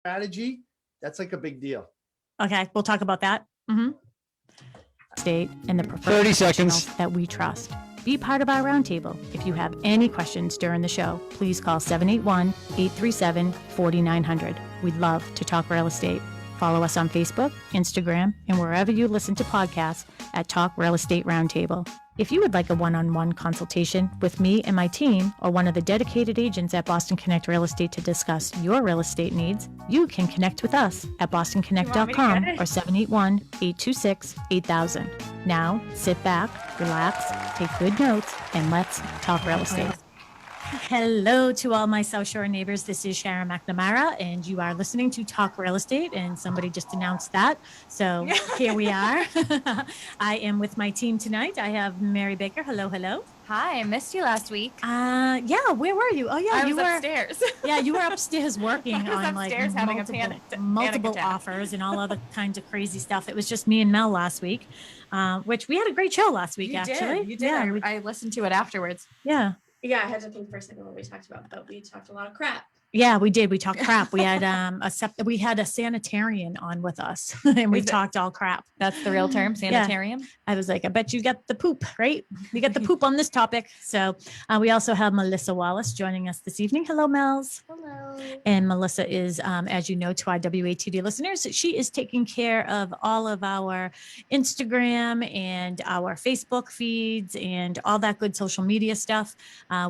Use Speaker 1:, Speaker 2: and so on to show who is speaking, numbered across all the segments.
Speaker 1: strategy, that's like a big deal.
Speaker 2: Okay, we'll talk about that. State and the preferred
Speaker 3: 30 seconds
Speaker 2: professionals that we trust. Be part of our roundtable. If you have any questions during the show, please call 781-837-4900. We'd love to talk real estate. Follow us on Facebook, Instagram, and wherever you listen to podcasts at Talk Real Estate Roundtable. If you would like a one-on-one consultation with me and my team or one of the dedicated agents at Boston Connect Real Estate to discuss your real estate needs, you can connect with us at bostonconnect.com or 781-826-8000. Now, sit back, relax, take good notes, and let's talk real estate. Hello to all my South Shore neighbors. This is Sharon McNamara, and you are listening to Talk Real Estate, and somebody just announced that. So here we are. I am with my team tonight. I have Mary Baker. Hello, hello.
Speaker 4: Hi, I missed you last week.
Speaker 2: Yeah, where were you? Oh, yeah,
Speaker 4: you were upstairs.
Speaker 2: Yeah, you were upstairs working
Speaker 4: on
Speaker 2: upstairs
Speaker 4: like
Speaker 2: having multiple offers and all other kinds of crazy stuff. It was just me and Mel last week, which we had a great show last week, actually.
Speaker 4: You did. Yeah, I listened to it afterwards.
Speaker 2: Yeah.
Speaker 5: Yeah, I had to think for a second what we talked about, but we talked a lot of crap.
Speaker 2: Yeah, we did. We talked crap. We had we had a sanitarian on with us, and we talked all crap.
Speaker 4: That's the real term, sanitarian.
Speaker 2: Yeah. I was like, I bet you got the poop, right? You got the poop on this topic. So we also have Melissa Wallace joining us this evening. Hello, Mels.
Speaker 5: Hello.
Speaker 2: And Melissa is, as you know, to our WATD listeners, she is taking care of all of our Instagram and our Facebook feeds and all that good social media stuff.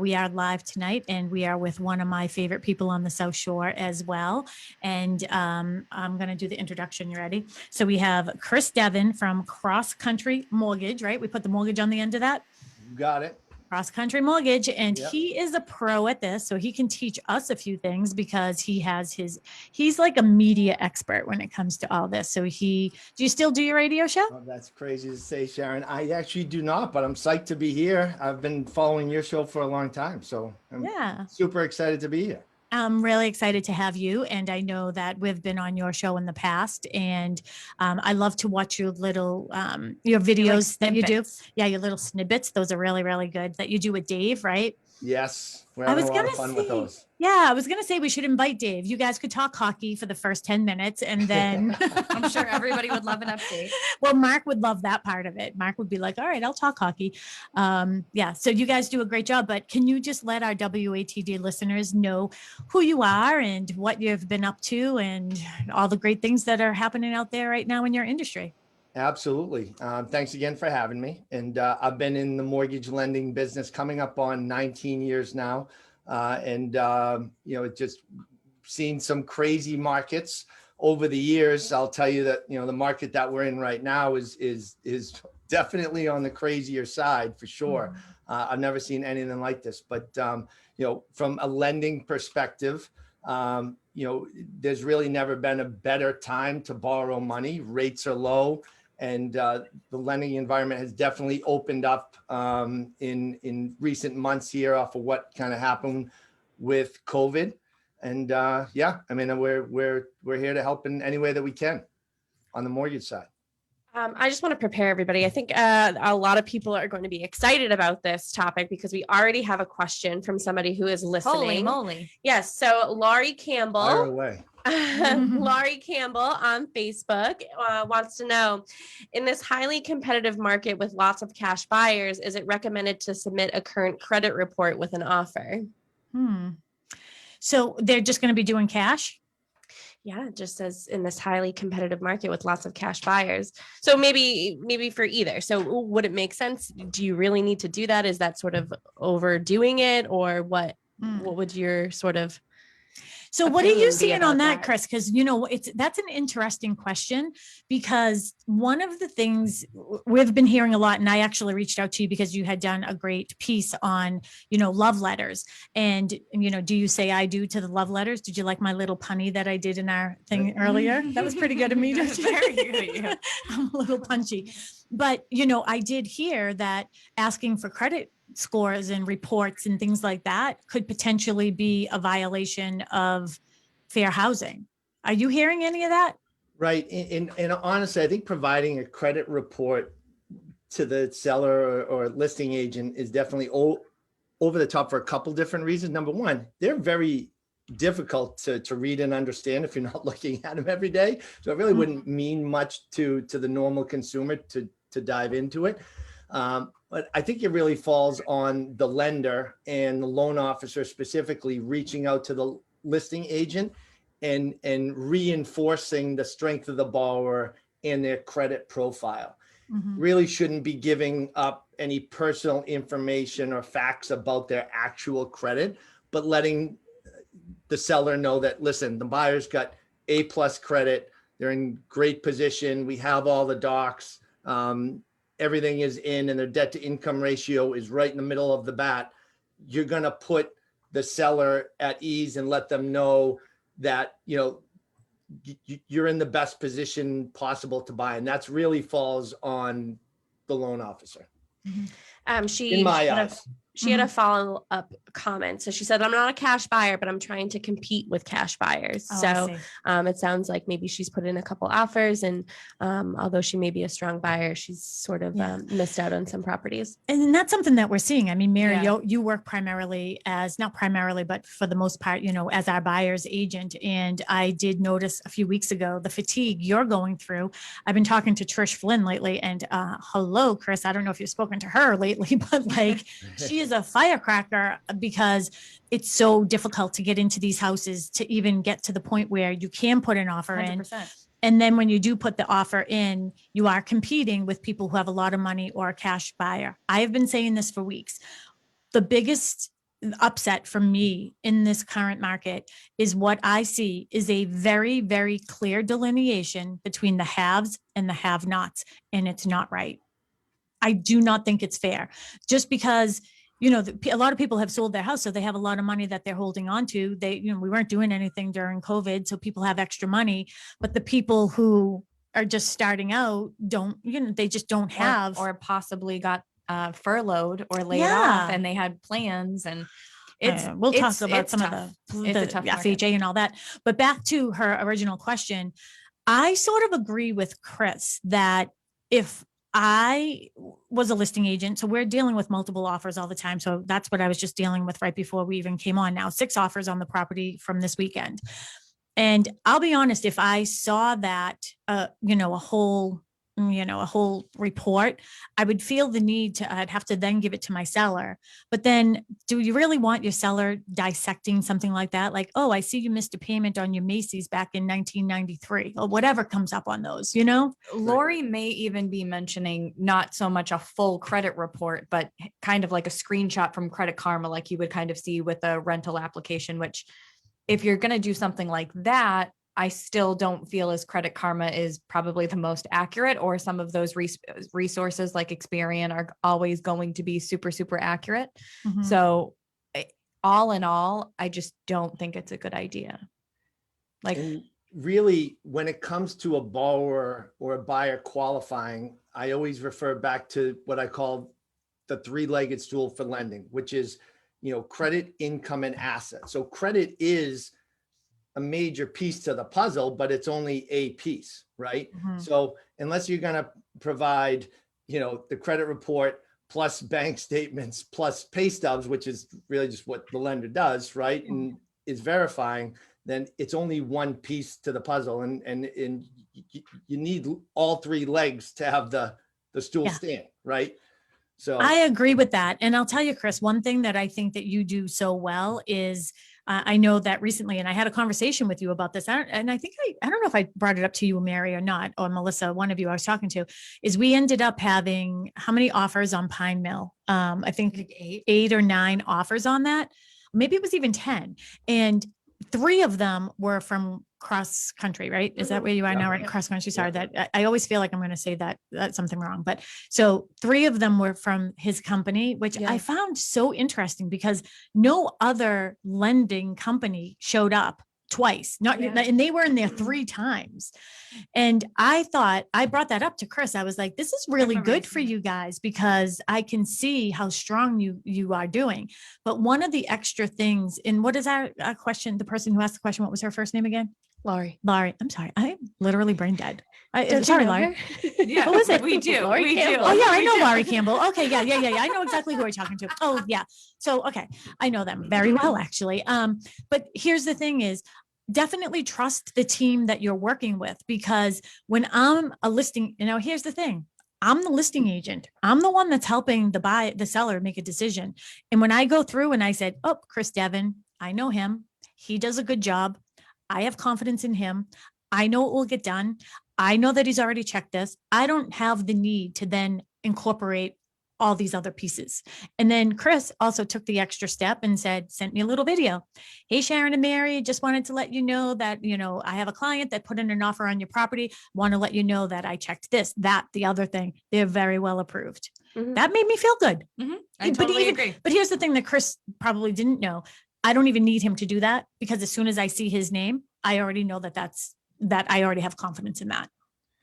Speaker 2: We are live tonight, and we are with one of my favorite people on the South Shore as well. And I'm going to do the introduction. You ready? So we have Chris Devin from Cross Country Mortgage, right? We put the mortgage on the end of that.
Speaker 1: You got it.
Speaker 2: Cross Country Mortgage. And
Speaker 1: Yep.
Speaker 2: He is a pro at this. So he can teach us a few things because he's like a media expert when it comes to all this. So do you still do your radio show?
Speaker 1: Oh, that's crazy to say, Sharon. I actually do not, but I'm psyched to be here. I've been following your show for a long time. So I'm super excited to be here.
Speaker 2: I'm really excited to have you. And I know that we've been on your show in the past, and I love to watch your little, your videos that you do. Yeah. Your little snippets. Those are really, really good that you do with Dave, right?
Speaker 1: Yes. We're having a lot of fun with those.
Speaker 2: Yeah. I was going to say we should invite Dave. You guys could talk hockey for the first 10 minutes and then
Speaker 4: I'm sure everybody would love an update.
Speaker 2: Well, Mark would love that part of it. Mark would be like, all right, I'll talk hockey. Yeah. So you guys do a great job, but can you just let our WATD listeners know who you are and what you've been up to and all the great things that are happening out there right now in your industry?
Speaker 1: Absolutely. Thanks again for having me. And I've been in the mortgage lending business coming up on 19 years now. Just seen some crazy markets over the years. I'll tell you that, the market that we're in right now is definitely on the crazier side for sure. I've never seen anything like this, but, from a lending perspective, there's really never been a better time to borrow money. Rates are low. And the lending environment has definitely opened up in recent months here off of what kind of happened with COVID. And we're here to help in any way that we can on the mortgage side.
Speaker 5: I just want to prepare everybody. I think a lot of people are going to be excited about this topic because we already have a question from somebody who is listening.
Speaker 4: Holy moly.
Speaker 5: Yes. So Laurie Campbell.
Speaker 1: Fire away.
Speaker 5: Laurie Campbell on Facebook wants to know, in this highly competitive market with lots of cash buyers, is it recommended to submit a current credit report with an offer?
Speaker 2: So they're just going to be doing cash?
Speaker 5: Yeah, it just says in this highly competitive market with lots of cash buyers. So maybe for either. So would it make sense? Do you really need to do that? Is that sort of overdoing it, or what? What would your sort of...
Speaker 2: So what are you seeing on that, Chris? Because, that's an interesting question, because one of the things we've been hearing a lot, and I actually reached out to you because you had done a great piece on, love letters. And, do you say I do to the love letters? Did you like my little punny that I did in our thing earlier? That was pretty good of me.
Speaker 4: Very good.
Speaker 2: I'm a little punchy. But, I did hear that asking for credit scores and reports and things like that could potentially be a violation of fair housing. Are you hearing any of that?
Speaker 1: Right. And honestly, I think providing a credit report to the seller or listing agent is definitely over the top for a couple different reasons. Number one, they're very difficult to read and understand if you're not looking at them every day. So it really wouldn't mean much to the normal consumer to dive into it. But I think it really falls on the lender and the loan officer specifically reaching out to the listing agent and reinforcing the strength of the borrower and their credit profile. Really shouldn't be giving up any personal information or facts about their actual credit, but letting the seller know that, listen, the buyer's got A+ credit. They're in great position. We have all the docs. Everything is in, and their debt to income ratio is right in the middle of the bat. You're going to put the seller at ease and let them know that, you know, you're in the best position possible to buy. And that's really falls on the loan officer. In my eyes.
Speaker 5: She had a follow-up comment. So she said, I'm not a cash buyer, but I'm trying to compete with cash buyers.
Speaker 2: Oh, I
Speaker 5: So
Speaker 2: see.
Speaker 5: it sounds like maybe she's put in a couple offers, and although she may be a strong buyer, she's sort of missed out on some properties.
Speaker 2: And that's something that we're seeing. I mean, Mary,
Speaker 4: Yeah.
Speaker 2: you work primarily as, not primarily, but for the most part, you know, as our buyer's agent. And I did notice a few weeks ago, the fatigue you're going through. I've been talking to Trish Flynn lately, and hello, Chris. I don't know if you've spoken to her lately, but like, she is a firecracker because it's so difficult to get into these houses to even get to the point where you can put an offer in.
Speaker 4: 100%.
Speaker 2: And then when you do put the offer in, you are competing with people who have a lot of money or a cash buyer. I have been saying this for weeks. The biggest upset for me in this current market is what I see is a very, very clear delineation between the haves and the have-nots, and it's not right. I do not think it's fair. Just because, you know, a lot of people have sold their house, so they have a lot of money that they're holding on to. They, you know, we weren't doing anything during COVID, so people have extra money. But the people who are just starting out don't, you know, they just don't have.
Speaker 4: Or possibly got furloughed or laid
Speaker 2: Yeah.
Speaker 4: off, and they had plans, and it's
Speaker 2: we'll talk
Speaker 4: it's-
Speaker 2: about
Speaker 4: it's
Speaker 2: some
Speaker 4: tough.
Speaker 2: of
Speaker 4: It's
Speaker 2: the
Speaker 4: a tough market.
Speaker 2: FHA and all that. But back to her original question, I sort of agree with Chris that if I was a listing agent, so we're dealing with multiple offers all the time. So that's what I was just dealing with right before we even came on. Now 6 offers on the property from this weekend. And I'll be honest, if I saw that, you know, a whole report, I would feel the need to, I'd have to then give it to my seller. But then do you really want your seller dissecting something like that? Like, oh, I see you missed a payment on your Macy's back in 1993 or whatever comes up on those, you know?
Speaker 4: Lori may even be mentioning not so much a full credit report, but kind of like a screenshot from Credit Karma, like you would kind of see with a rental application, which if you're going to do something like that, I still don't feel as Credit Karma is probably the most accurate, or some of those resources like Experian are always going to be super, super accurate.
Speaker 2: Mhm.
Speaker 4: So all in all, I just don't think it's a good idea. Like,
Speaker 1: And really, when it comes to a borrower or a buyer qualifying, I always refer back to what I call the 3-legged stool for lending, which is, you know, credit, income, and asset. So credit is a major piece to the puzzle, but it's only a piece, right?
Speaker 2: Mhm.
Speaker 1: So unless you're going to provide, you know, the credit report plus bank statements plus pay stubs, which is really just what the lender does, right? And is verifying, then it's only one piece to the puzzle. And you need all 3 legs to have the stool
Speaker 2: Yeah.
Speaker 1: stand, right? So
Speaker 2: I agree with that. And I'll tell you, Chris, one thing that I think that you do so well is I know that recently, and I had a conversation with you about this, and I think I don't know if I brought it up to you, Mary, or not, or Melissa, one of you I was talking to, is we ended up having how many offers on Pine Mill? I think 8 or 9 offers on that. Maybe it was even 10. And 3 of them were from cross country, right? Is that where you are now, right? Cross country. Sorry, that I always feel like I'm going to say that's something wrong. But so 3 of them were from his company, which I found so interesting because no other lending company showed up twice. And they were in there 3 times. And I thought, I brought that up to Chris. I was like, this is really good for you guys because I can see how strong you are doing. But one of the extra things, and what is our question? The person who asked the question, what was her first name again?
Speaker 5: Laurie.
Speaker 2: Laurie, I'm sorry. I'm literally brain dead.
Speaker 5: Don't
Speaker 2: Sorry,
Speaker 5: you know
Speaker 2: Laurie.
Speaker 5: her?
Speaker 4: Yeah,
Speaker 2: Who is it?
Speaker 4: We do.
Speaker 5: Lori
Speaker 4: we
Speaker 5: Campbell.
Speaker 2: Oh
Speaker 4: do.
Speaker 2: yeah, I
Speaker 4: We
Speaker 2: know
Speaker 4: do.
Speaker 2: Laurie Campbell. Okay, yeah. I know exactly who we're talking to. Oh yeah. So okay, I know them very well actually. But here's the thing: is definitely trust the team that you're working with, because when I'm a listing, here's the thing: I'm the listing agent. I'm the one that's helping the seller make a decision. And when I go through and I said, "Oh, Chris Devin, I know him. He does a good job. I have confidence in him. I know it will get done. I know that he's already checked this. I don't have the need to then incorporate all these other pieces." And then Chris also took the extra step and sent me a little video. "Hey, Sharon and Mary, just wanted to let you know that, I have a client that put in an offer on your property. Want to let you know that I checked this, that, the other thing. They're very well approved."
Speaker 5: Mhm.
Speaker 2: That made me feel good.
Speaker 4: I totally agree.
Speaker 2: But here's the thing that Chris probably didn't know. I don't even need him to do that, because as soon as I see his name, I already know that I already have confidence in that.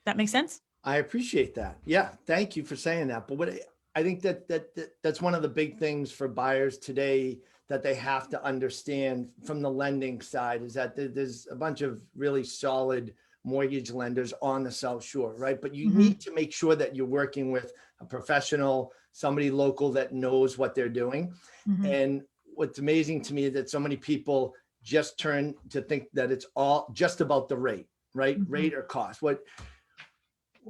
Speaker 2: That makes sense?
Speaker 1: I appreciate that. Yeah, thank you for saying that. But I think that's one of the big things for buyers today that they have to understand from the lending side, is that there's a bunch of really solid mortgage lenders on the South Shore, right? But you need to make sure that you're working with a professional, somebody local that knows what they're doing. And what's amazing to me is that so many people just turn to think that it's all just about the rate, right? Rate or cost. What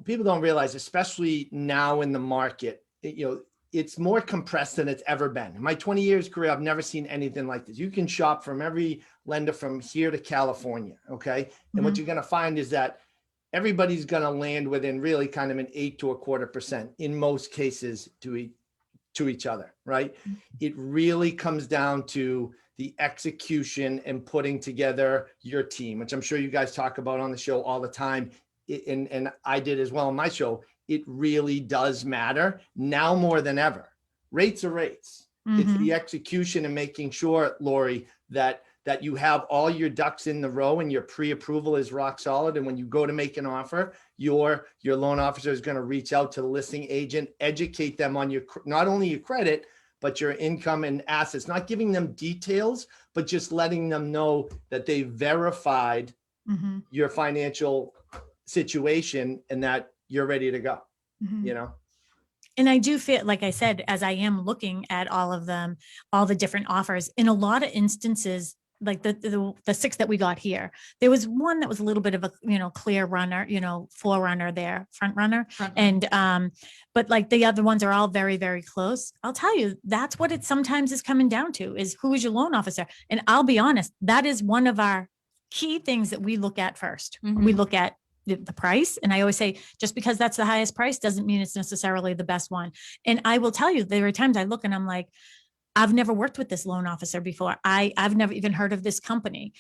Speaker 1: people don't realize, especially now in the market, it's more compressed than it's ever been. In my 20 years career, I've never seen anything like this. You can shop from every lender from here to California, okay? And what you're going to find is that everybody's going to land within really kind of an 8 to a quarter% in most cases to each other, right? It really comes down to the execution and putting together your team, which I'm sure you guys talk about on the show all the time. And I did as well on my show. It really does matter now more than ever. Rates are rates. It's the execution and making sure, Lori, that you have all your ducks in the row and your pre-approval is rock solid. And when you go to make an offer, your loan officer is going to reach out to the listing agent, educate them on not only your credit, but your income and assets, not giving them details, but just letting them know that they verified your financial situation and that you're ready to go,
Speaker 2: And I do feel, like I said, as I am looking at all of them, all the different offers, in a lot of instances, like the 6 that we got here, there was one that was a little bit of a, clear runner, forerunner there, front runner. And, but like the other ones are all very, very close. I'll tell you, that's what it sometimes is coming down to, is who is your loan officer? And I'll be honest, that is one of our key things that we look at first. We look at the price. And I always say, just because that's the highest price doesn't mean it's necessarily the best one. And I will tell you, there are times I look and I'm like, I've never worked with this loan officer before. I've never even heard of this company.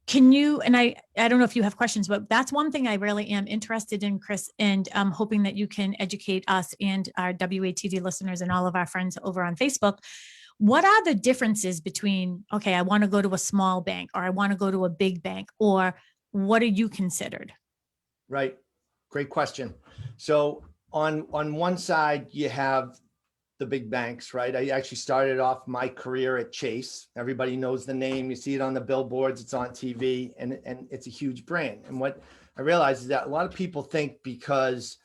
Speaker 2: Can you, and I don't know if you have questions, but that's one thing I really am interested in, Chris, and I'm hoping that you can educate us and our WATD listeners and all of our friends over on Facebook. What are the differences between, okay, I want to go to a small bank, or I want to go to a big bank, or what are you considered?
Speaker 1: Right. Great question. So on one side, you have the big banks, right? I actually started off my career at Chase. Everybody knows the name. You see it on the billboards, it's on TV, and it's a huge brand. And what I realized is that a lot of people think because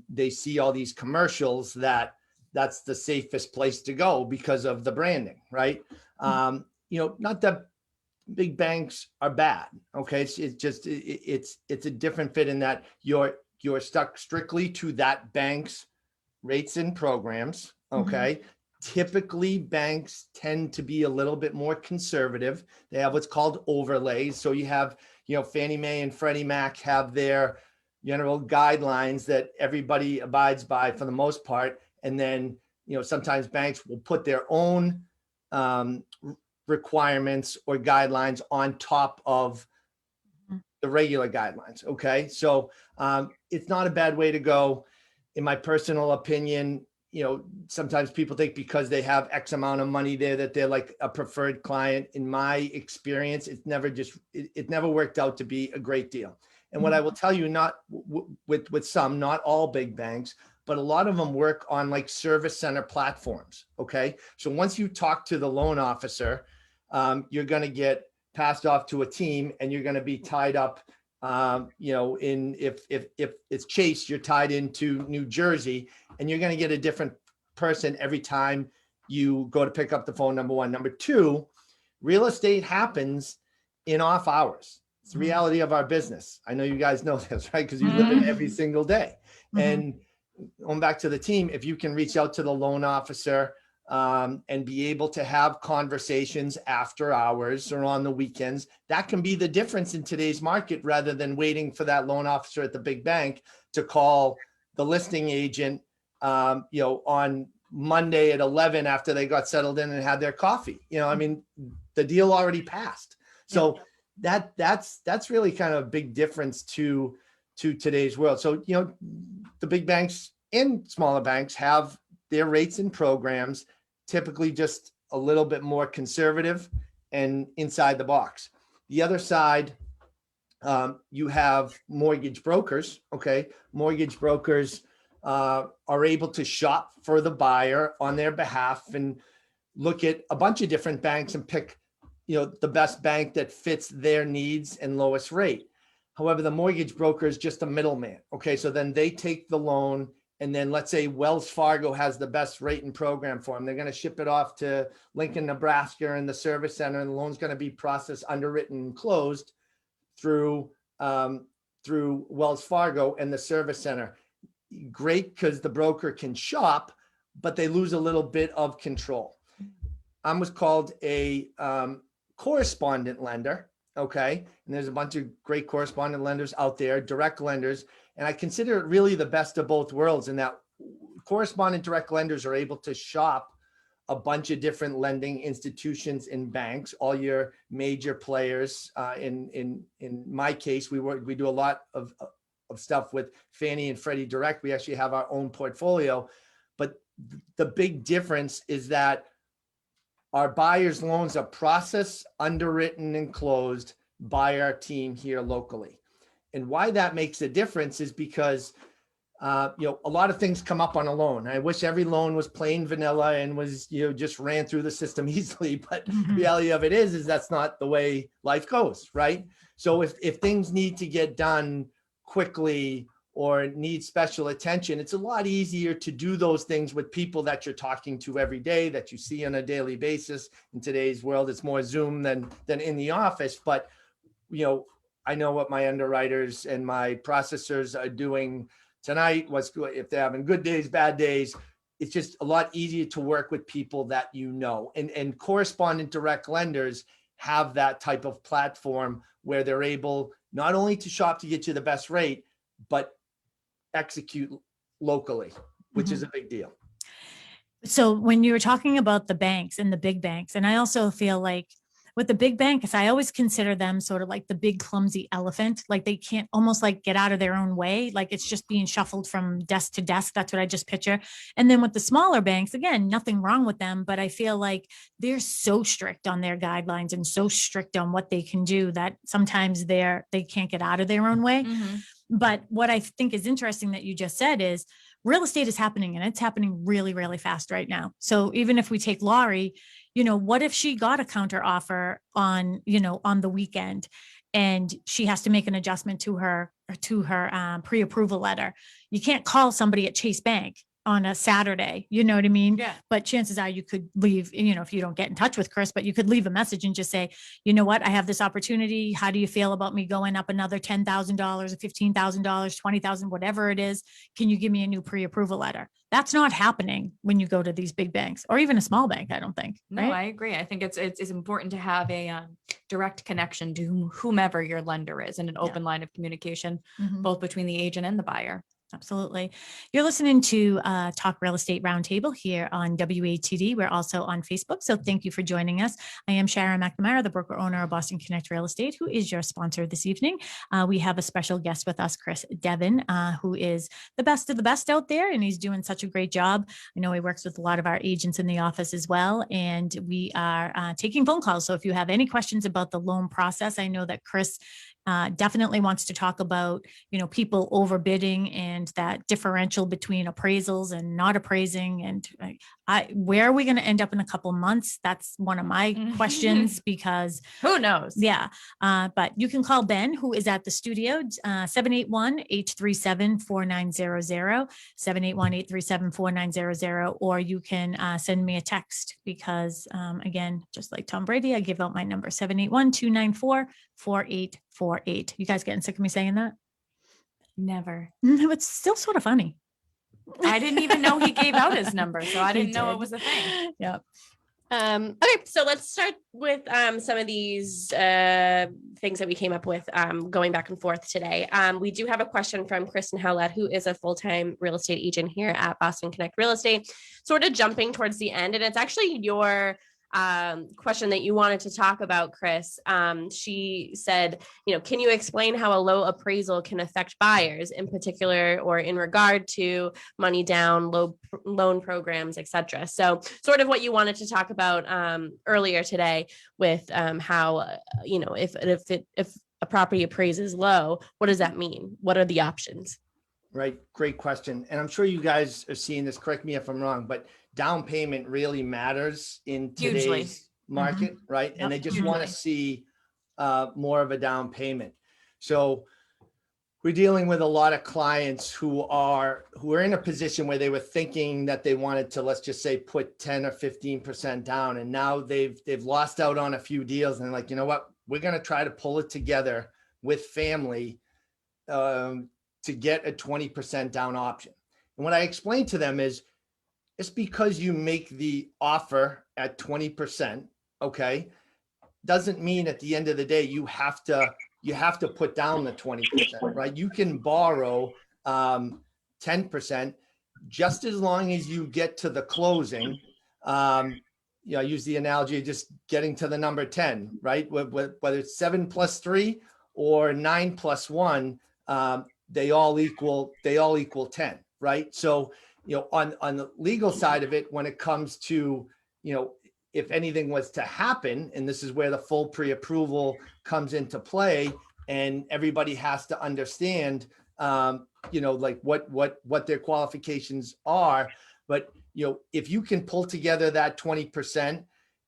Speaker 1: they see all these commercials that that's the safest place to go because of the branding, right? Not that big banks are bad. Okay. It's a different fit in that you're stuck strictly to that bank's rates and programs. Okay. Typically banks tend to be a little bit more conservative. They have what's called overlays. So you have, Fannie Mae and Freddie Mac have their general guidelines that everybody abides by for the most part. And then, sometimes banks will put their own requirements or guidelines on top of the regular guidelines. Okay. So it's not a bad way to go. In my personal opinion, sometimes people think because they have X amount of money there that they're like a preferred client. In my experience, it never worked out to be a great deal. And what I will tell you, not with some, not all big banks, but a lot of them work on like service center platforms. Okay. So once you talk to the loan officer, you're going to get passed off to a team, and you're going to be tied up. If it's Chase, you're tied into New Jersey, and you're going to get a different person every time you go to pick up the phone. Number one. Number two, real estate happens in off hours. It's the reality of our business. I know you guys know this, right? Because you live it every single day. And going back to the team, if you can reach out to the loan officer and be able to have conversations after hours or on the weekends, that can be the difference in today's market, rather than waiting for that loan officer at the big bank to call the listing agent, on Monday at 11 after they got settled in and had their coffee. I mean, the deal already passed. So that's really kind of a big difference to today's world. So, the big banks and smaller banks have their rates and programs, typically just a little bit more conservative and inside the box. The other side, you have mortgage brokers. Okay. Mortgage brokers are able to shop for the buyer on their behalf and look at a bunch of different banks and pick, the best bank that fits their needs and lowest rate. However, the mortgage broker is just a middleman. Okay. So then they take the loan, and then let's say Wells Fargo has the best rate and program for them. They're going to ship it off to Lincoln, Nebraska, and the service center, and the loan's going to be processed, underwritten, and closed through Wells Fargo and the service center. Great, because the broker can shop, but they lose a little bit of control. I was called a correspondent lender. Okay. And there's a bunch of great correspondent lenders out there, direct lenders. And I consider it really the best of both worlds, in that correspondent direct lenders are able to shop a bunch of different lending institutions and banks, all your major players. In my case, we do a lot of stuff with Fannie and Freddie Direct. We actually have our own portfolio, but the big difference is that our buyers' loans are processed, underwritten, and closed by our team here locally. And why that makes a difference is because, a lot of things come up on a loan. I wish every loan was plain vanilla and was, just ran through the system easily. But the reality of it is that's not the way life goes, right? So if things need to get done quickly or need special attention, it's a lot easier to do those things with people that you're talking to every day, that you see on a daily basis. In today's world, it's more Zoom than in the office. But, I know what my underwriters and my processors are doing tonight, if they're having good days, bad days. It's just a lot easier to work with people that and correspondent direct lenders have that type of platform where they're able not only to shop to get you the best rate, but execute locally, which is a big deal.
Speaker 2: So when you were talking about the banks and the big banks, and I also feel like with the big banks, I always consider them sort of like the big clumsy elephant. Like they can't almost like get out of their own way. Like it's just being shuffled from desk to desk. That's what I just picture. And then with the smaller banks, again, nothing wrong with them, but I feel like they're so strict on their guidelines and so strict on what they can do that sometimes they can't get out of their own way. But what I think is interesting that you just said is real estate is happening, and it's happening really, really fast right now. So even if we take Laurie, what if she got a counter offer on the weekend, and she has to make an adjustment to her pre-approval letter? You can't call somebody at Chase Bank on a Saturday, you know what I mean?
Speaker 4: Yeah.
Speaker 2: But chances are you could leave, if you don't get in touch with Chris, but you could leave a message and just say, you know what, I have this opportunity. How do you feel about me going up another $10,000 or $15,000, $20,000, whatever it is? Can you give me a new pre-approval letter? That's not happening when you go to these big banks or even a small bank, I don't think.
Speaker 4: No,
Speaker 2: right?
Speaker 4: I agree. I think it's important to have a direct connection to whomever your lender is, and an open line of communication, both between the agent and the buyer.
Speaker 2: Absolutely. You're listening to Talk Real Estate Roundtable here on WATD. We're also on Facebook, so thank you for joining us. I am Sharon McNamara, the broker owner of Boston Connect Real Estate, who is your sponsor this evening. We have a special guest with us, Chris Devin, who is the best of the best out there, and he's doing such a great job. I know he works with a lot of our agents in the office as well, and we are taking phone calls. So if you have any questions about the loan process, I know that Chris definitely wants to talk about, people overbidding and that differential between appraisals and not appraising. And where are we going to end up in a couple months? That's one of my questions, because
Speaker 4: Who knows?
Speaker 2: yeah. But you can call Ben, who is at the studio, 781-837-4900, 781-837-4900, or you can send me a text because, again, just like Tom Brady, I give out my number, 781-294-4848. You guys getting sick of me saying that?
Speaker 4: Never.
Speaker 2: No, it's still sort of funny.
Speaker 4: I didn't even know he gave out his number, so I
Speaker 2: He
Speaker 4: didn't know
Speaker 2: did.
Speaker 4: it was a thing.
Speaker 2: Yep.
Speaker 5: Okay, so let's start with some of these things that we came up with going back and forth today. We do have a question from Kristen Howlett, who is a full-time real estate agent here at Boston Connect Real Estate, sort of jumping towards the end. And it's actually your question that you wanted to talk about, Chris. She said, can you explain how a low appraisal can affect buyers in particular, or in regard to money down, low loan programs, etc. So sort of what you wanted to talk about earlier today with how, if a property appraises low, what does that mean? What are the options?
Speaker 1: Right. Great question. And I'm sure you guys are seeing this, correct me if I'm wrong, but down payment really matters in today's
Speaker 4: Hugely.
Speaker 1: market, right?
Speaker 2: Yep,
Speaker 1: And they just
Speaker 4: hugely.
Speaker 1: want to see more of a down payment. So we're dealing with a lot of clients who are in a position where they were thinking that they wanted to, let's just say, put 10 or 15% down. And now they've lost out on a few deals, and they're like, you know what, we're going to try to pull it together with family to get a 20% down option. And what I explained to them is, it's because you make the offer at 20%, okay, doesn't mean at the end of the day you have to put down the 20%, right? You can borrow 10% just as long as you get to the closing. I use the analogy of just getting to the number 10, right? Whether it's 7 plus 3 or 9 plus 1, they all equal 10, right? So, on the legal side of it, when it comes to, if anything was to happen, and this is where the full pre-approval comes into play, and everybody has to understand, like what their qualifications are. But, if you can pull together that 20%,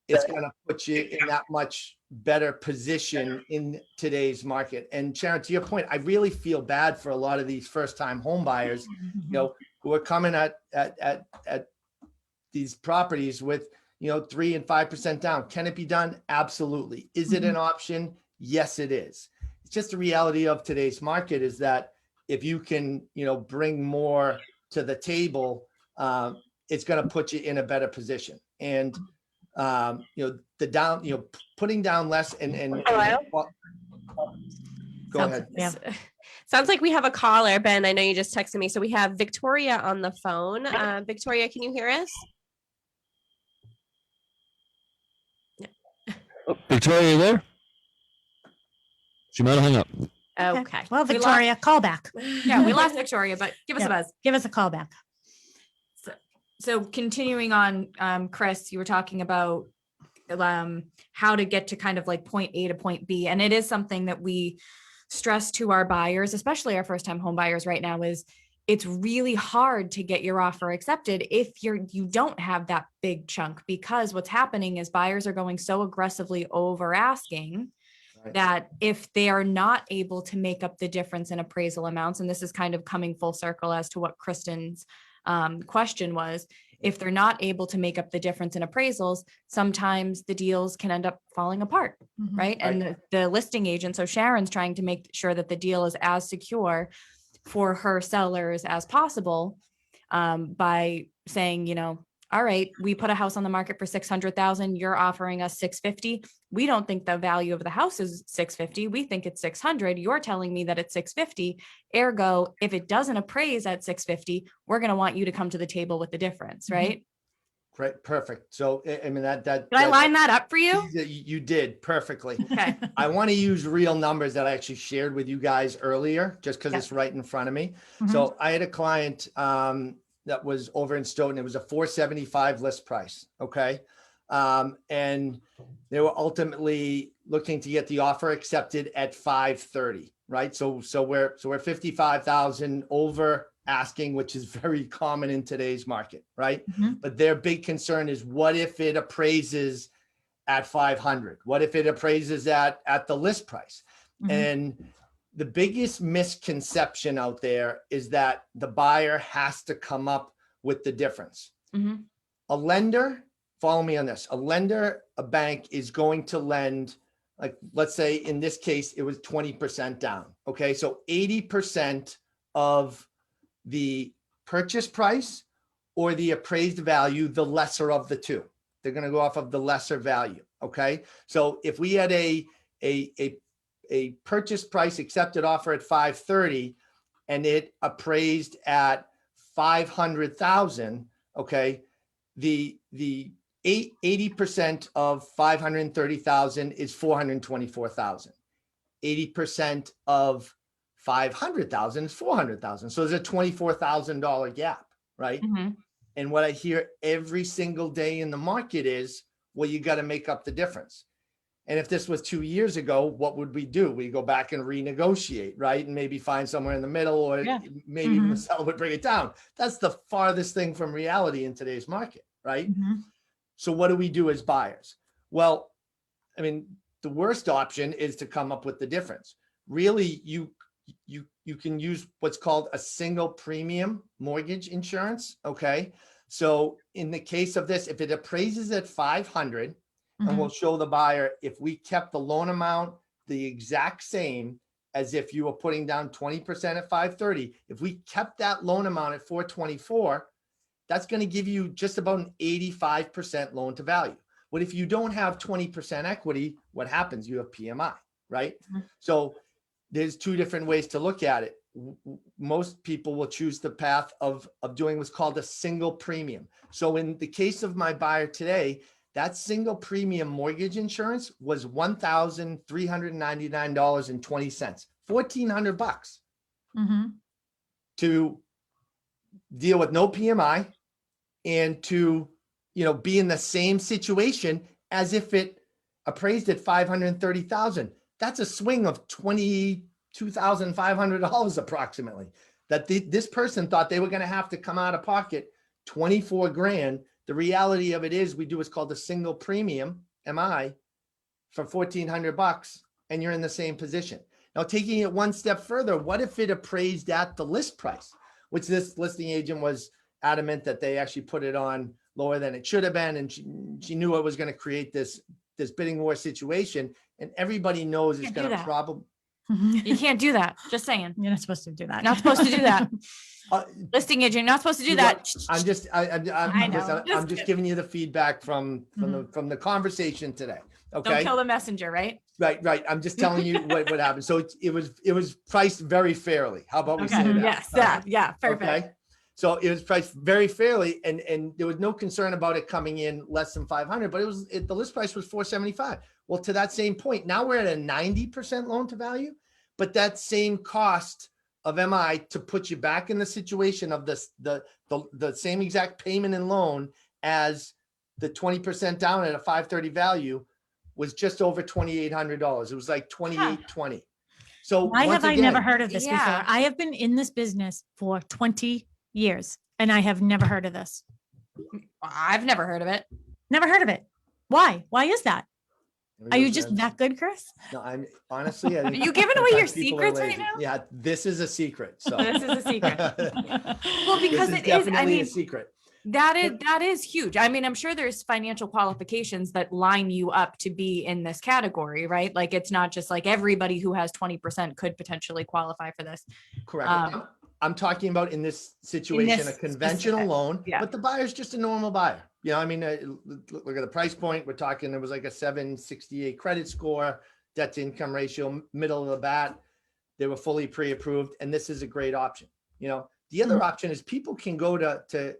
Speaker 1: it's going to put you in that much better position in today's market. And Sharon, to your point, I really feel bad for a lot of these first-time home buyers, who are coming at these properties with, 3 and 5% down. Can it be done? Absolutely. Is it an option? Yes, it is. It's just the reality of today's market is that if you can, bring more to the table, it's going to put you in a better position. And, putting down less and
Speaker 5: Hello?
Speaker 1: Go ahead.
Speaker 2: Yeah.
Speaker 5: Sounds like we have a caller, Ben. I know you just texted me. So we have Victoria on the phone. Victoria, can you hear us?
Speaker 3: Oh, Victoria, you there? She might have hung up.
Speaker 5: Okay.
Speaker 2: Well, Victoria, call back.
Speaker 4: Yeah, we lost Victoria, but give us
Speaker 2: Yeah.
Speaker 4: a buzz.
Speaker 2: Give us a call back.
Speaker 4: So continuing on, Chris, you were talking about how to get to kind of like point A to point B. And it is something that we stress to our buyers, especially our first time home buyers right now, is it's really hard to get your offer accepted if you don't have that big chunk, because what's happening is buyers are going so aggressively over asking that if they are not able to make up the difference in appraisal amounts, and this is kind of coming full circle as to what Kristen's question was, if they're not able to make up the difference in appraisals, sometimes the deals can end up falling apart, right? And the listing agent, so Sharon's trying to make sure that the deal is as secure for her sellers as possible, by saying, all right, we put a house on the market for 600,000. You're offering us 650. We don't think the value of the house is 650. We think it's 600. You're telling me that it's 650. Ergo, if it doesn't appraise at 650, we're going to want you to come to the table with the difference, right?
Speaker 1: Great. Perfect. So, I mean, that
Speaker 4: Did I line that up for you?
Speaker 1: You did perfectly.
Speaker 4: Okay.
Speaker 1: I want to use real numbers that I actually shared with you guys earlier, just because
Speaker 4: Yeah.
Speaker 1: it's right in front of me.
Speaker 2: Mhm.
Speaker 1: So I had a client that was over in Stoughton. It was a 475 list price. Okay. And they were ultimately looking to get the offer accepted at 530, right? So we're 55,000 over asking, which is very common in today's market, right?
Speaker 2: Mhm.
Speaker 1: But their big concern is, what if it appraises at 500? What if it appraises at the list price?
Speaker 2: Mhm.
Speaker 1: And the biggest misconception out there is that the buyer has to come up with the difference.
Speaker 4: Mhm.
Speaker 1: A lender, follow me on this, a bank is going to lend, like, let's say in this case, it was 20% down. Okay. So 80% of the purchase price or the appraised value, the lesser of the two. They're going to go off of the lesser value. Okay. So if we had a purchase price accepted offer at 530 and it appraised at 500,000, okay, the 80% of 530,000 is 424,000. 80% of 500,000 is 400,000. So there's a $24,000 gap, right?
Speaker 4: Mhm.
Speaker 1: And what I hear every single day in the market is, well, you got to make up the difference. And if this was 2 years ago, what would we do? We go back and renegotiate, right? And maybe find somewhere in the middle, or
Speaker 2: Yeah.
Speaker 1: maybe even the
Speaker 2: Mhm.
Speaker 1: seller would bring it down. That's the farthest thing from reality in today's market, right?
Speaker 2: Mhm.
Speaker 1: So what do we do as buyers? Well, I mean, the worst option is to come up with the difference. Really, you can use what's called a single premium mortgage insurance, okay? So in the case of this, if it appraises at 500, and we'll show the buyer, if we kept the loan amount the exact same as if you were putting down 20% at 530, if we kept that loan amount at 424, that's going to give you just about an 85% loan to value. What if you don't have 20% equity? What happens? You have PMI, right?
Speaker 2: Mhm.
Speaker 1: So there's two different ways to look at it. Most people will choose the path of doing what's called a single premium. So in the case of my buyer today, that single premium mortgage insurance was $1,399.20, $1,400
Speaker 2: Mhm.
Speaker 1: to deal with no PMI and to, be in the same situation as if it appraised at 530,000. That's a swing of $22,500 approximately, that this person thought they were going to have to come out of pocket 24 grand. The reality of it is, we do what's called a single premium MI for $1,400, and you're in the same position. Now, taking it one step further, what if it appraised at the list price, which this listing agent was adamant that they actually put it on lower than it should have been, and she knew it was going to create this bidding war situation, and everybody knows it's
Speaker 4: Can't do
Speaker 1: going to
Speaker 4: that.
Speaker 1: probably
Speaker 4: You can't do that. Just saying.
Speaker 2: You're not supposed to do that.
Speaker 4: Not supposed to do that.
Speaker 1: uh,
Speaker 4: Listing agent, not supposed to do
Speaker 1: you
Speaker 4: that.
Speaker 1: what? I'm just I'm just giving you the feedback from the conversation today.
Speaker 4: Don't
Speaker 1: Okay.
Speaker 4: kill the messenger, right?
Speaker 1: Right. I'm just telling you what happened. So it was priced very fairly. How about we say
Speaker 4: Okay.
Speaker 1: that?
Speaker 4: Yes. That. Yeah. Perfect.
Speaker 1: Okay. So it was priced very fairly, and there was no concern about it coming in less than 500, but the list price was 475. Well, to that same point, now we're at a 90% loan to value, but that same cost of MI to put you back in the situation of the same exact payment and loan as the 20% down at a 530 value was just over $2,800. It was like 2820. So
Speaker 2: Why
Speaker 1: once
Speaker 2: have I never
Speaker 1: again,
Speaker 2: heard of this before?
Speaker 4: Yeah.
Speaker 2: I have been in this business for 20 years and I have never heard of this.
Speaker 4: I've never heard of it.
Speaker 2: Never heard of it. Why? Why is that? Are you just
Speaker 1: that?
Speaker 2: that good, Chris?
Speaker 1: No, I'm honestly.
Speaker 4: Are you giving away your
Speaker 1: sometimes people are
Speaker 4: secrets right
Speaker 1: lazy.
Speaker 4: now?
Speaker 1: Yeah, this is a secret. So
Speaker 4: This is a secret. Well,
Speaker 1: this
Speaker 4: because
Speaker 1: is
Speaker 4: it is, I
Speaker 1: definitely a
Speaker 4: mean,
Speaker 1: secret.
Speaker 4: that is huge. I mean, I'm sure there's financial qualifications that line you up to be in this category, right? Like, it's not just like everybody who has 20% could potentially qualify for this.
Speaker 1: Correct. I'm talking about in this situation, a conventional
Speaker 4: specific,
Speaker 1: loan,
Speaker 4: yeah.
Speaker 1: but the buyer's just a normal buyer. I mean, look at the price point. We're talking, it was like a 768 credit score, debt to income ratio, middle of the bat. They were fully pre-approved, and this is a great option. The other option is people can go to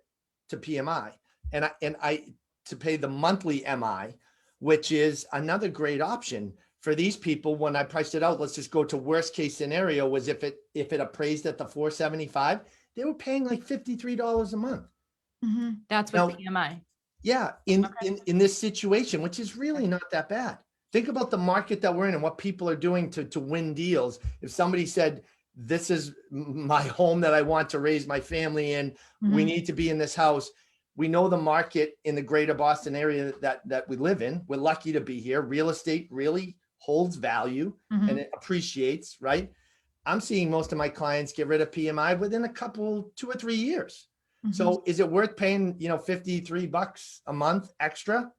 Speaker 1: PMI and I to pay the monthly MI, which is another great option for these people. When I priced it out, let's just go to worst case scenario, was if it
Speaker 4: Mm-hmm.
Speaker 1: appraised at the 475, they were paying like $53 a month.
Speaker 4: That's
Speaker 1: Now,
Speaker 4: with PMI.
Speaker 1: Yeah, in this situation, which is really not that bad. Think about the market that we're in and what people are doing to win deals. If somebody said, this is my home that I want to raise my family in, we
Speaker 2: Mhm.
Speaker 1: need to be in this house. We know the market in the greater Boston area that we live in. We're lucky to be here. Real estate really holds value
Speaker 2: Mhm.
Speaker 1: and it appreciates, right? I'm seeing most of my clients get rid of PMI within a couple, 2 or 3 years.
Speaker 2: Mhm.
Speaker 1: So is it worth paying, $53 a month extra?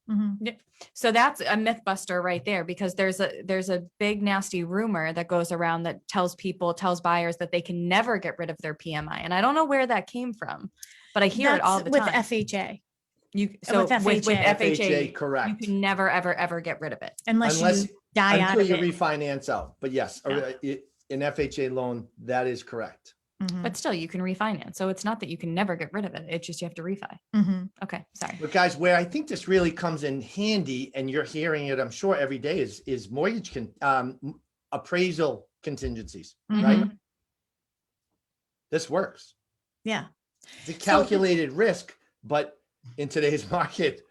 Speaker 2: Mhm.
Speaker 4: So that's a myth buster right there, because there's a big nasty rumor that goes around that tells buyers that they can never get rid of their PMI. And I don't know where that came from, but I hear it all
Speaker 2: That's
Speaker 4: the
Speaker 2: with
Speaker 4: time.
Speaker 2: FHA,
Speaker 4: So
Speaker 2: with
Speaker 4: with
Speaker 2: FHA.
Speaker 4: FHA, you
Speaker 1: correct.
Speaker 4: can never, ever, ever get rid of it.
Speaker 2: unless
Speaker 1: Unless-
Speaker 2: you die out
Speaker 1: Until
Speaker 2: of
Speaker 1: you
Speaker 2: it.
Speaker 1: refinance out. But yes,
Speaker 2: Yeah.
Speaker 1: an FHA loan, that is correct.
Speaker 2: Mhm.
Speaker 4: But still, you can refinance. So it's not that you can never get rid of it. It's just you have to refi.
Speaker 2: Mhm.
Speaker 4: Okay, sorry.
Speaker 1: But guys, where I think this really comes in handy, and you're hearing it, I'm sure every day, is mortgage appraisal contingencies, right?
Speaker 2: Mhm.
Speaker 1: This works.
Speaker 2: Yeah.
Speaker 1: It's a calculated risk, but in today's market,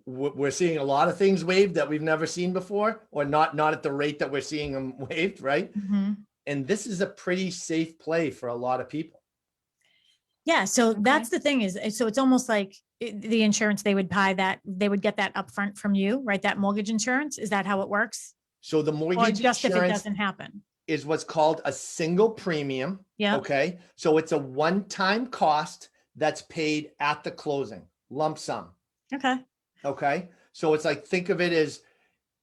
Speaker 1: we're seeing a lot of things waived that we've never seen before, or not at the rate that we're seeing them waived, right?
Speaker 2: Mhm.
Speaker 1: And this is a pretty safe play for a lot of people.
Speaker 2: Yeah. So
Speaker 4: Okay.
Speaker 2: that's the thing so it's almost like the insurance, they would buy that, they would get that upfront from you, right? That mortgage insurance. Is that how it works?
Speaker 1: So the
Speaker 2: Or
Speaker 1: mortgage
Speaker 2: just if it
Speaker 1: insurance
Speaker 2: doesn't happen?
Speaker 1: is what's called a single premium.
Speaker 2: Yeah.
Speaker 1: Okay. So it's a one-time cost that's paid at the closing, lump sum.
Speaker 2: Okay.
Speaker 1: Okay. So it's like, think of it as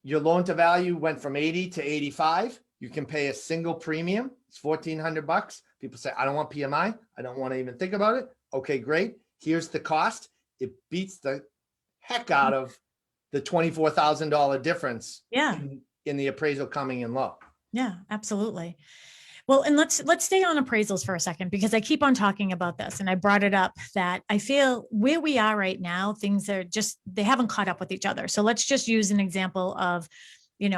Speaker 1: your loan to value went from 80 to 85. You can pay a single premium. It's $1,400. People say, I don't want PMI. I don't want to even think about it. Okay, great. Here's the cost. It beats the heck out of the $24,000 difference
Speaker 2: Yeah.
Speaker 1: in the appraisal coming in low.
Speaker 2: Yeah, absolutely. Well, and let's stay on appraisals for a second, because I keep on talking about this, and I brought it up that I feel where we are right now, things are just, they haven't caught up with each other. So let's just use an example of,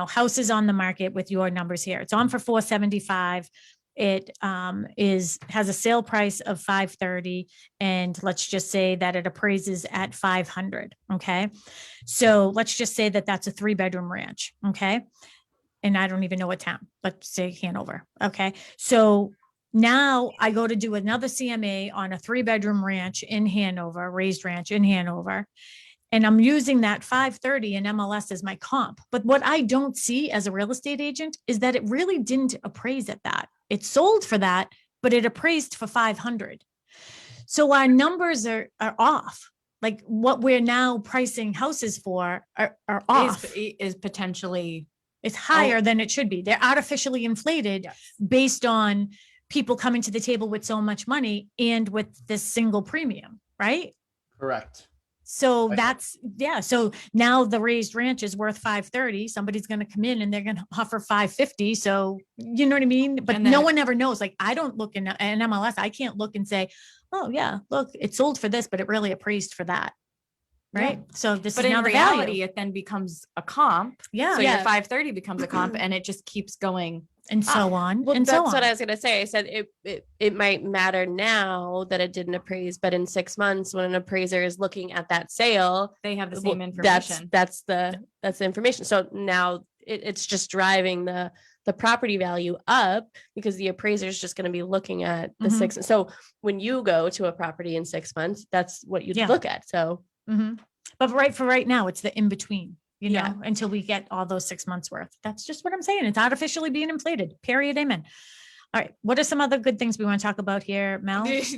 Speaker 2: houses on the market with your numbers here. It's on for 475. It has a sale price of 530, and let's just say that it appraises at 500. Okay. So let's just say that that's a 3-bedroom ranch. Okay. And I don't even know what town, let's say Hanover. Okay. So now I go to do another CMA on a 3-bedroom ranch in Hanover, raised ranch in Hanover. And I'm using that 530 in MLS as my comp. But what I don't see as a real estate agent is that it really didn't appraise at that. It sold for that, but it appraised for 500. So our numbers are off. Like what we're now pricing houses for are off.
Speaker 4: Is potentially
Speaker 2: It's higher than it should be. They're artificially inflated based on people coming to the table with so much money and with this single premium, right?
Speaker 1: Correct.
Speaker 2: So
Speaker 1: Right.
Speaker 2: that's, So now the raised ranch is worth 530. Somebody's going to come in and they're going to offer 550. So you know what I mean? But
Speaker 4: And
Speaker 2: no
Speaker 4: then-
Speaker 2: one ever knows. Like I don't look in an MLS. I can't look and say, oh yeah, look, it sold for this, but it really appraised for that. Right. So this
Speaker 4: but
Speaker 2: is
Speaker 4: in
Speaker 2: now the
Speaker 4: reality,
Speaker 2: value.
Speaker 4: it then becomes a comp.
Speaker 2: Yeah.
Speaker 4: So your 530 becomes a comp, and it just keeps going.
Speaker 2: And so on.
Speaker 5: Well,
Speaker 2: and so
Speaker 5: that's
Speaker 2: on.
Speaker 5: what I was gonna say. I said it might matter now that it didn't appraise, but in 6 months, when an appraiser is looking at that sale,
Speaker 4: They have the
Speaker 5: well,
Speaker 4: same information.
Speaker 5: That's the information. So now it's just driving the property value up, because the appraiser is just going to be looking at the
Speaker 2: Mhm.
Speaker 5: 6. So when you go to a property in 6 months, that's what you
Speaker 2: Yeah.
Speaker 5: look at. So
Speaker 2: Mhm. But for right now, it's the in between,
Speaker 4: Yeah.
Speaker 2: until we get all those 6 months worth. That's just what I'm saying. It's artificially being inflated. Period. Amen. All right. What are some other good things we want to talk about here, Mel?
Speaker 4: Chris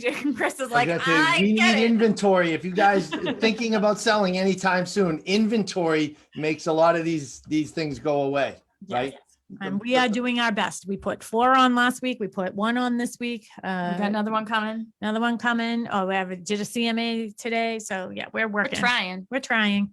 Speaker 4: is
Speaker 1: I
Speaker 4: like,
Speaker 1: was gonna say,
Speaker 4: I
Speaker 1: we
Speaker 4: get
Speaker 1: need
Speaker 4: it.
Speaker 1: inventory. If you guys are thinking about selling anytime soon, inventory makes a lot of these things go away, right?
Speaker 2: And we are doing our best. We put 4 on last week. We put 1 on this week.
Speaker 4: We got another one coming.
Speaker 2: Another one coming. Oh, did a CMA today. So yeah, we're
Speaker 4: We're
Speaker 2: working.
Speaker 4: trying.
Speaker 2: We're trying.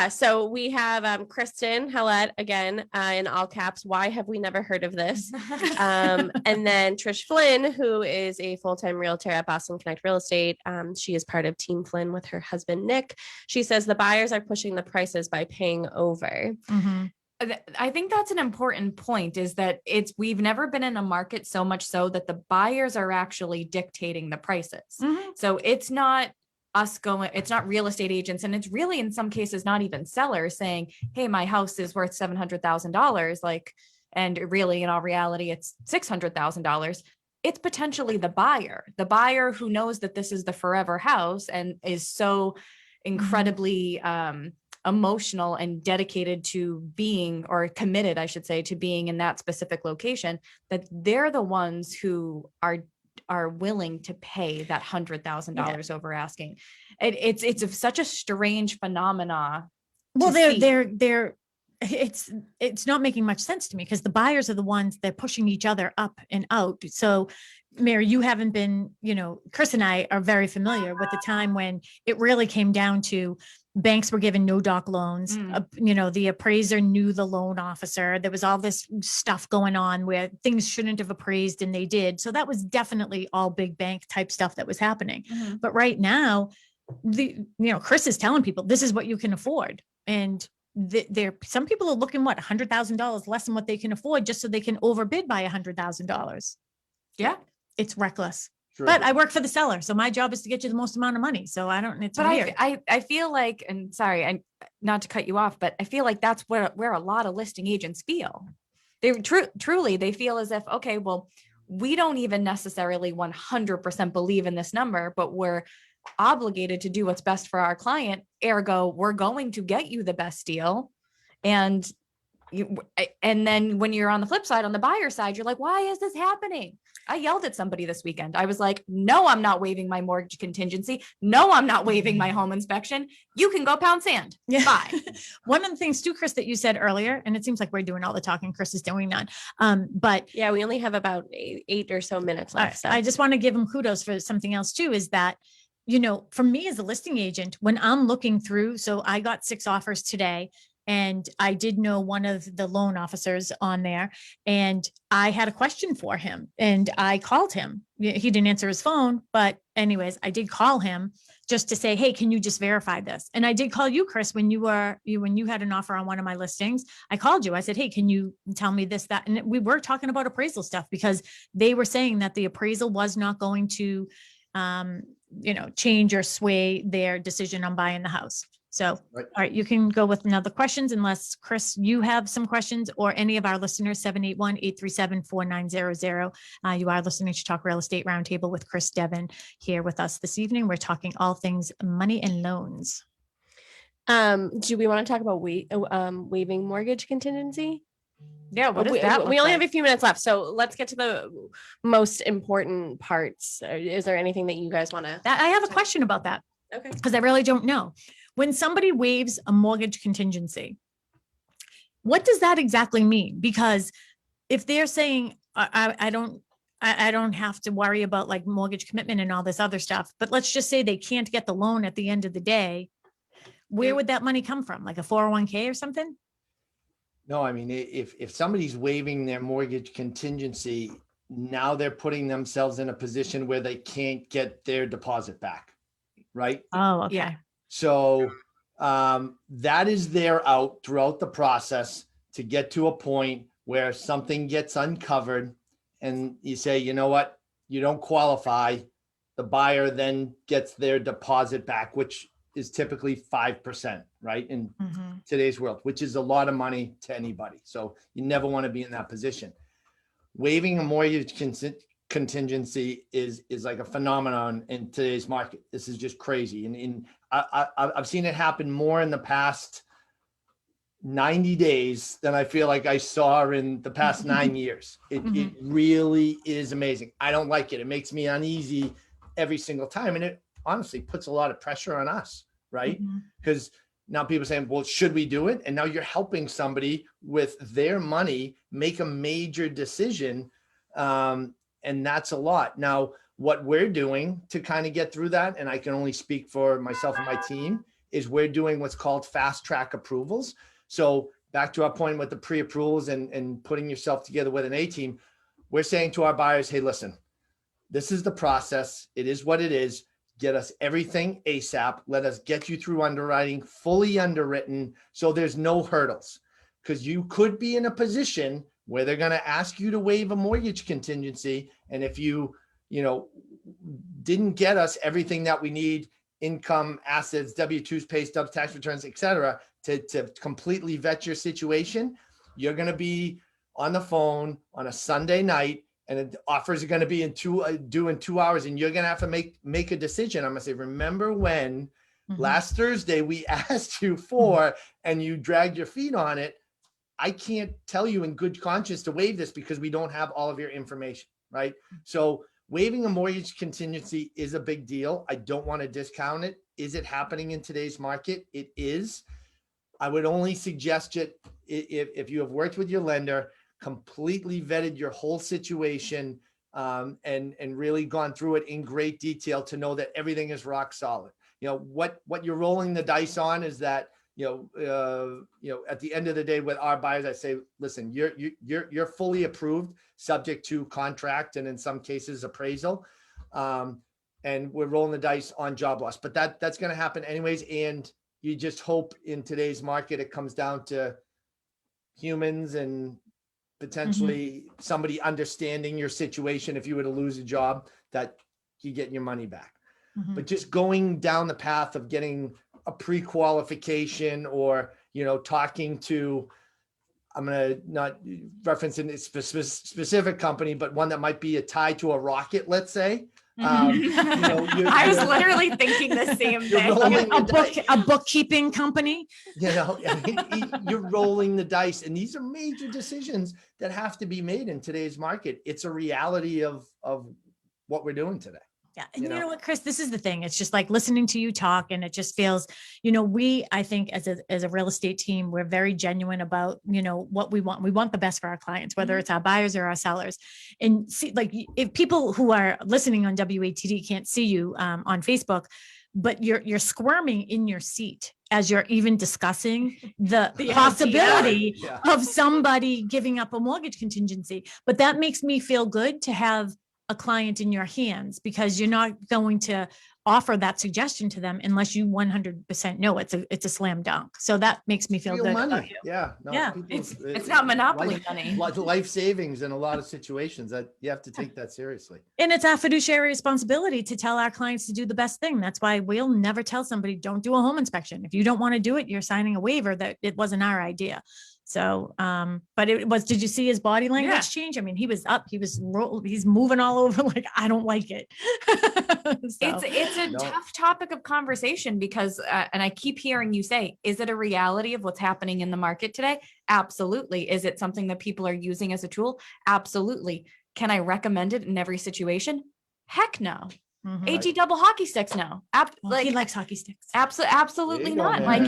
Speaker 5: so we have Kristen Hallett again, in all caps. Why have we never heard of this? And then Trish Flynn, who is a full-time realtor at Boston Connect Real Estate. She is part of Team Flynn with her husband Nick. She says the buyers are pushing the prices by paying over.
Speaker 2: Mhm.
Speaker 4: I think that's an important point, is that we've never been in a market so much so that the buyers are actually dictating the prices.
Speaker 2: Mhm.
Speaker 4: So it's not us going, it's not real estate agents, and it's really in some cases not even sellers saying, hey, my house is worth $700,000, like, and really in all reality it's $600,000. It's potentially the buyer who knows that this is the forever house and is so incredibly emotional and dedicated to being, or committed, I should say, to being in that specific location, that they're the ones who are willing to pay that $100,000 over asking. It's such a strange phenomena.
Speaker 2: Well,
Speaker 4: to see.
Speaker 2: they're it's not making much sense to me, because the buyers are the ones that pushing each other up and out. So Mary, you haven't been, Chris and I are very familiar with the time when it really came down to banks were giving no doc loans. The appraiser knew the loan officer. There was all this stuff going on where things shouldn't have appraised and they did. So that was definitely all big bank type stuff that was happening. But right now, Chris is telling people this is what you can afford. And some people are looking $100,000 less than what they can afford just so they can overbid by $100,000.
Speaker 4: Yeah.
Speaker 2: It's reckless.
Speaker 1: Sure.
Speaker 2: But I work for the seller, so my job is to get you the most amount of money. So it's weird.
Speaker 4: I feel like, and sorry, not to cut you off, but I feel like that's where a lot of listing agents feel. They truly, they feel as if, okay, well, we don't even necessarily 100% believe in this number, but we're obligated to do what's best for our client. Ergo, we're going to get you the best deal. And then when you're on the flip side, on the buyer side, you're like, why is this happening? I yelled at somebody this weekend. I was like, no, I'm not waiving my mortgage contingency. No, I'm not waiving my home inspection. You can go pound sand.
Speaker 2: Yeah.
Speaker 4: Bye.
Speaker 2: One of the things too, Chris, that you said earlier, and it seems like we're doing all the talking, Chris is doing none. But
Speaker 5: Yeah, we only have about eight or so minutes left. So.
Speaker 2: I just want to give him kudos for something else too, is that, for me as a listing agent, when I'm looking through, so I got 6 offers today. And I did know one of the loan officers on there, and I had a question for him, and I called him. He didn't answer his phone, but anyways, I did call him just to say, hey, can you just verify this? And I did call you, Chris, when you had an offer on one of my listings. I called you. I said, hey, can you tell me this, that? And we were talking about appraisal stuff, because they were saying that the appraisal was not going to, change or sway their decision on buying the house. So,
Speaker 1: Right.
Speaker 2: All right, you can go with another questions, unless Chris, you have some questions, or any of our listeners, 781-837-4900. You are listening to Talk Real Estate Roundtable with Chris Devin here with us this evening. We're talking all things money and loans.
Speaker 5: Do we want to talk about waiving mortgage contingency?
Speaker 4: Yeah. What does
Speaker 5: we
Speaker 4: that
Speaker 5: only
Speaker 4: look
Speaker 5: have
Speaker 4: like?
Speaker 5: a few minutes left, so let's get to the most important parts. Is there anything that you guys want to?
Speaker 2: I have a question about that,
Speaker 5: Okay.
Speaker 2: because I really don't know. When somebody waives a mortgage contingency, what does that exactly mean? Because if they're saying, I don't have to worry about like mortgage commitment and all this other stuff, but let's just say they can't get the loan at the end of the day, where would that money come from? Like a 401k or something?
Speaker 1: No, I mean, if somebody's waiving their mortgage contingency, now they're putting themselves in a position where they can't get their deposit back, right?
Speaker 2: Oh, okay.
Speaker 4: Yeah.
Speaker 1: So that is their out throughout the process to get to a point where something gets uncovered and you say, you know what, you don't qualify. The buyer then gets their deposit back, which is typically 5%, right? In today's world, which is a lot of money to anybody. So you never want to be in that position. Waiving a mortgage contingency is like a phenomenon in today's market. This is just crazy. And I've seen it happen more in the past 90 days than I feel like I saw in the past 9 years. It really is amazing. I don't like it. It makes me uneasy every single time. And it honestly puts a lot of pressure on us, right? Because now people are saying, well, should we do it? And now you're helping somebody with their money make a major decision. And that's a lot. Now, what we're doing to kind of get through that, and I can only speak for myself and my team, is we're doing what's called fast track approvals. So back to our point with the pre-approvals and putting yourself together with an A team, we're saying to our buyers, hey, listen, this is the process. It is what it is. Get us everything ASAP. Let us get you through underwriting, fully underwritten, so there's no hurdles. Because you could be in a position where they're going to ask you to waive a mortgage contingency. And if you didn't get us everything that we need income, assets, W-2s, pay stubs, tax returns, et cetera, to completely vet your situation, you're going to be on the phone on a Sunday night, and the offers are going to be due in 2 hours, and you're going to have to make a decision. I'm going to say, remember when last Thursday we asked you for, and you dragged your feet on it. I can't tell you in good conscience to waive this because we don't have all of your information, right? So waiving a mortgage contingency is a big deal. I don't want to discount it. Is it happening in today's market? It is. I would only suggest it if you have worked with your lender, completely vetted your whole situation, and really gone through it in great detail to know that everything is rock solid. What you're rolling the dice on is that, at the end of the day with our buyers, I say, listen, you're fully approved, subject to contract, and in some cases appraisal. And we're rolling the dice on job loss, but that's going to happen anyways. And you just hope in today's market, it comes down to humans and potentially somebody understanding your situation. If you were to lose a job, that you get your money back. But just going down the path of getting a pre-qualification or, talking to, I'm going to not reference a specific company, but one that might be a tie to a rocket, let's say.
Speaker 4: I was literally thinking the same thing.
Speaker 2: A bookkeeping company.
Speaker 1: You're rolling the dice, and these are major decisions that have to be made in today's market. It's a reality of what we're doing today.
Speaker 2: Yeah. And you know what, Chris, this is the thing. It's just like listening to you talk, and it just feels, I think as a real estate team, we're very genuine about, what we want. We want the best for our clients, whether it's our buyers or our sellers. And see, like, if people who are listening on WATD can't see you on Facebook, but you're squirming in your seat as you're even discussing the possibility of somebody giving up a mortgage contingency. But that makes me feel good to have a client in your hands, because you're not going to offer that suggestion to them unless you 100% know it's a slam dunk. So that makes me feel
Speaker 1: Real
Speaker 2: good
Speaker 1: money.
Speaker 2: about you.
Speaker 1: Yeah.
Speaker 4: It's not monopoly money.
Speaker 1: Life savings in a lot of situations, that you have to take that seriously.
Speaker 2: And it's our fiduciary responsibility to tell our clients to do the best thing. That's why we'll never tell somebody, don't do a home inspection. If you don't want to do it, you're signing a waiver that it wasn't our idea. So, but did you see his body language change? I mean, he was up, he's moving all over. Like, I don't like it.
Speaker 4: It's a tough topic of conversation because, and I keep hearing you say, is it a reality of what's happening in the market today? Absolutely. Is it something that people are using as a tool? Absolutely. Can I recommend it in every situation? Heck no. AG double hockey sticks no.
Speaker 2: He likes hockey sticks.
Speaker 4: Absolutely not.
Speaker 1: Man.
Speaker 4: Like,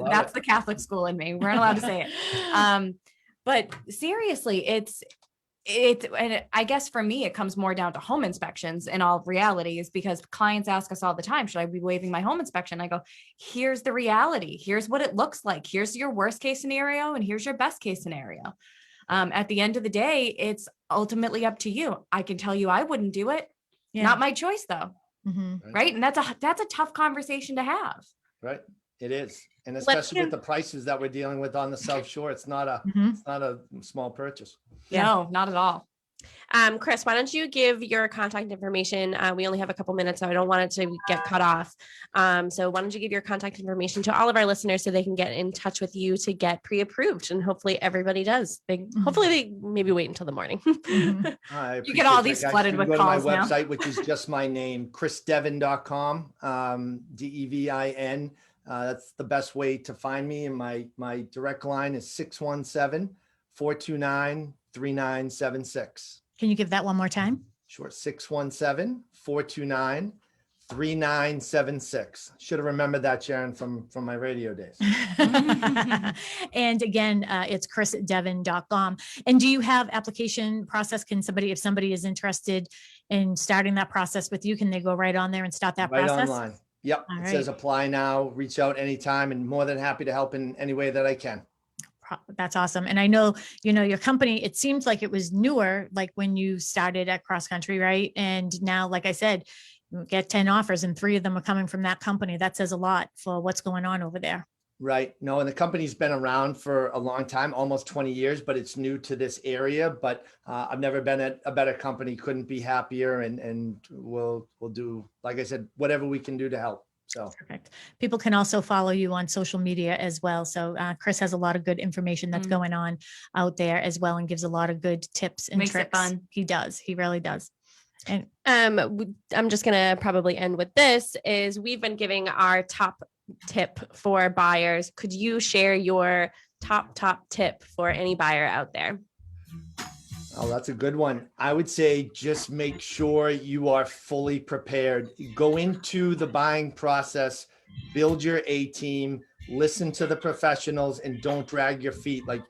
Speaker 4: that's the Catholic school in me. We're not allowed to say it. But seriously, it's and I guess for me, it comes more down to home inspections in all reality, is because clients ask us all the time, should I be waiving my home inspection? I go, here's the reality. Here's what it looks like. Here's your worst case scenario, and here's your best case scenario. At the end of the day, it's ultimately up to you. I can tell you I wouldn't do it. Yeah. Not my choice though. Right. And that's a tough conversation to have.
Speaker 1: Right. It is. And especially with the prices that we're dealing with on the South Shore, it's not a small purchase.
Speaker 4: Yeah. No, not at all.
Speaker 5: Chris, why don't you give your contact information? We only have a couple minutes, so I don't want it to get cut off. So why don't you give your contact information to all of our listeners so they can get in touch with you to get pre-approved, and hopefully everybody does. Hopefully they maybe wait until the morning.
Speaker 4: You get all these flooded with calls now.
Speaker 1: Go to my website, which is just my name, chrisdevin.com, DEVIN. That's the best way to find me. And my direct line is 617-429-3976.
Speaker 2: Can you give that one more time?
Speaker 1: Sure. 617-429-3976. Should have remembered that, Sharon, from my radio days.
Speaker 2: And again, it's chrisdevin.com. And do you have application process? If somebody is interested in starting that process with you, can they go right on there and start that process?
Speaker 1: Right online. Yep. It says apply now, reach out anytime, and more than happy to help in any way that I can.
Speaker 2: That's awesome. And I know, your company, it seems like it was newer, like when you started at Cross Country, right? And now, like I said, you get 10 offers and 3 of them are coming from that company. That says a lot for what's going on over there.
Speaker 1: Right. No, and the company's been around for a long time, almost 20 years, but it's new to this area. But I've never been at a better company. Couldn't be happier. And we'll do, like I said, whatever we can do to help. So
Speaker 2: Perfect. People can also follow you on social media as well. So Chris has a lot of good information that's going on out there as well, and gives a lot of good tips and
Speaker 4: Makes it
Speaker 2: tricks.
Speaker 4: fun.
Speaker 2: He does. He really does. And
Speaker 5: I'm just gonna probably end with this. Is we've been giving our top tip for buyers. Could you share your top tip for any buyer out there?
Speaker 1: oh, that's a good one. I would say just make sure you are fully prepared. Go into the buying process, build your A team, listen to the professionals, and don't drag your feet. Like,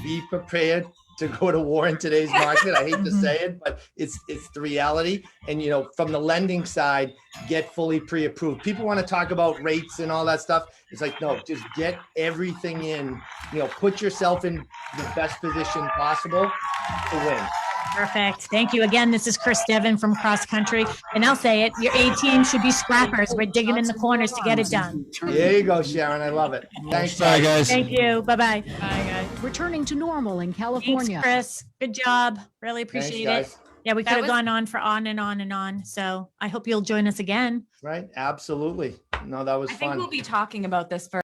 Speaker 1: be prepared to go to war in today's market. I hate to say it, but it's the reality. And, you know, from the lending side, get fully pre-approved. People want to talk about rates and all that stuff. It's like, no, just get everything in, you know, put yourself in the best position possible to win.
Speaker 2: perfect. Thank you again. This is Chris Devin from Cross Country. And I'll say it, your A team should be scrappers. We're digging in the corners to get it done.
Speaker 1: There you go, Sharon. I love it. Thanks,
Speaker 3: Bye, guys.
Speaker 2: Thank you. Bye-bye.
Speaker 4: Bye, guys.
Speaker 6: Returning to normal in
Speaker 2: Thanks,
Speaker 6: California.
Speaker 2: Chris. Good job. Really
Speaker 1: Thanks,
Speaker 2: appreciate it.
Speaker 1: guys.
Speaker 2: Yeah, we
Speaker 4: That
Speaker 2: could have
Speaker 4: was-
Speaker 2: gone on for on and on and on. So I hope you'll join us again.
Speaker 1: Right? Absolutely. No, that was
Speaker 4: I think
Speaker 1: fun.
Speaker 4: we'll be talking about this for